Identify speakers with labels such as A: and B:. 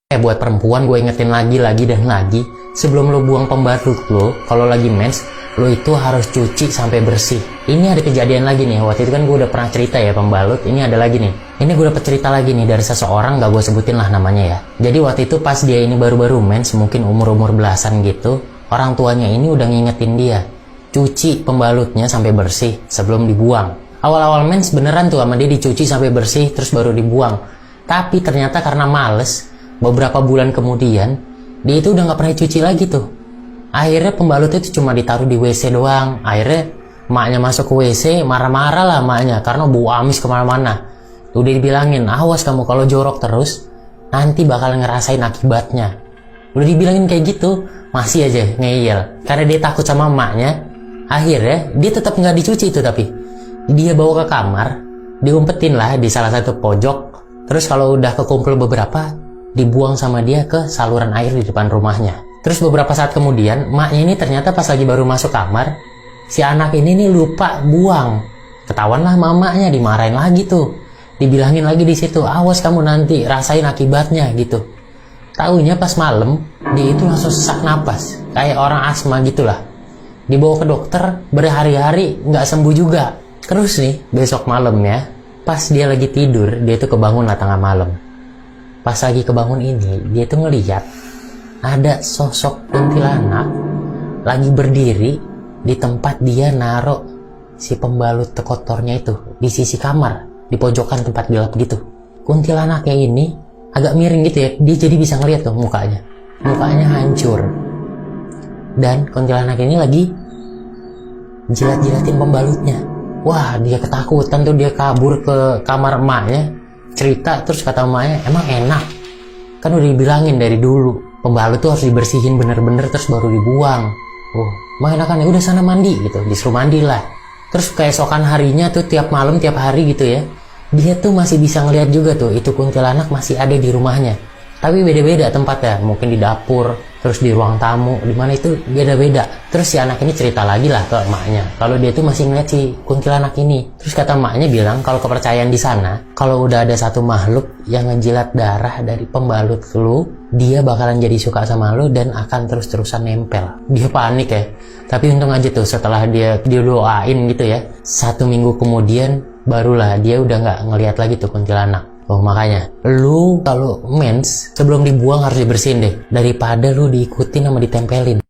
A: Buat perempuan gue ingetin lagi dan lagi, sebelum lo buang pembalut lo, kalau lagi mens, lo itu harus cuci sampai bersih. Ini ada kejadian lagi nih, waktu itu kan gue udah pernah cerita ya pembalut, ini ada lagi nih. Ini gue dapet cerita lagi nih dari seseorang, gak gue sebutin lah namanya ya. Jadi waktu itu pas dia ini baru-baru mens, mungkin umur-umur belasan gitu, orang tuanya ini udah ngingetin dia, cuci pembalutnya sampai bersih sebelum dibuang. Awal-awal mens beneran tuh sama dia dicuci sampai bersih terus baru dibuang. Tapi ternyata karena males, beberapa bulan kemudian, dia itu udah gak pernah cuci lagi tuh. Akhirnya pembalut itu cuma ditaruh di WC doang. Akhirnya maknya masuk ke WC, marah-marah lah maknya, karena bau amis kemana-mana. Udah dibilangin, awas kamu kalau jorok terus, nanti bakal ngerasain akibatnya. Udah dibilangin kayak gitu, masih aja ngeyel. Karena dia takut sama emaknya, akhirnya dia tetap gak dicuci itu tapi. Dia bawa ke kamar, diumpetin lah di salah satu pojok. Terus kalau udah kekumpul beberapa, dibuang sama dia ke saluran air di depan rumahnya. Terus beberapa saat kemudian, maknya ini ternyata pas lagi baru masuk kamar, si anak ini nih lupa buang. Ketahuan lah mamanya, dimarahin lagi tuh. Dibilangin lagi di situ, awas kamu nanti rasain akibatnya gitu. Taunya pas malam, dia itu langsung sesak napas, kayak orang asma gitulah. Dibawa ke dokter, berhari-hari nggak sembuh juga. Terus nih, besok malamnya, pas dia lagi tidur, dia itu kebangun lah tengah malam. Pas lagi kebangun ini, dia tuh ngeliat ada sosok kuntilanak lagi berdiri di tempat dia naruh si pembalut kotornya itu, di sisi kamar, di pojokan tempat gelap gitu. Kuntilanaknya ini agak miring gitu ya, dia jadi bisa ngeliat tuh mukanya hancur. Dan kuntilanak ini lagi jilat-jilatin pembalutnya. Wah, dia ketakutan tuh, dia kabur ke kamar emaknya, cerita. Terus kata emaknya, emang enak kan udah dibilangin dari dulu pembalut tuh harus dibersihin bener-bener terus baru dibuang. Emang enakan ya, udah sana mandi gitu, disuruh mandi lah. Terus keesokan harinya tuh tiap malam tiap hari gitu ya, dia tuh masih bisa ngeliat juga tuh itu kuntilanak masih ada di rumahnya. Tapi beda-beda tempatnya, mungkin di dapur, terus di ruang tamu, dimana itu beda-beda. Terus si anak ini cerita lagi lah ke emaknya, kalau dia tuh masih ngeliat si kuntilanak ini. Terus kata emaknya bilang, kalau kepercayaan di sana, kalau udah ada satu makhluk yang ngejilat darah dari pembalut lu, dia bakalan jadi suka sama lu dan akan terus-terusan nempel. Dia panik ya. Tapi untung aja tuh setelah dia doain gitu ya, 1 minggu kemudian barulah dia udah nggak ngeliat lagi tuh kuntilanak. Makanya lu kalau mens sebelum dibuang harus dibersihin deh, daripada lu diikutin sama ditempelin.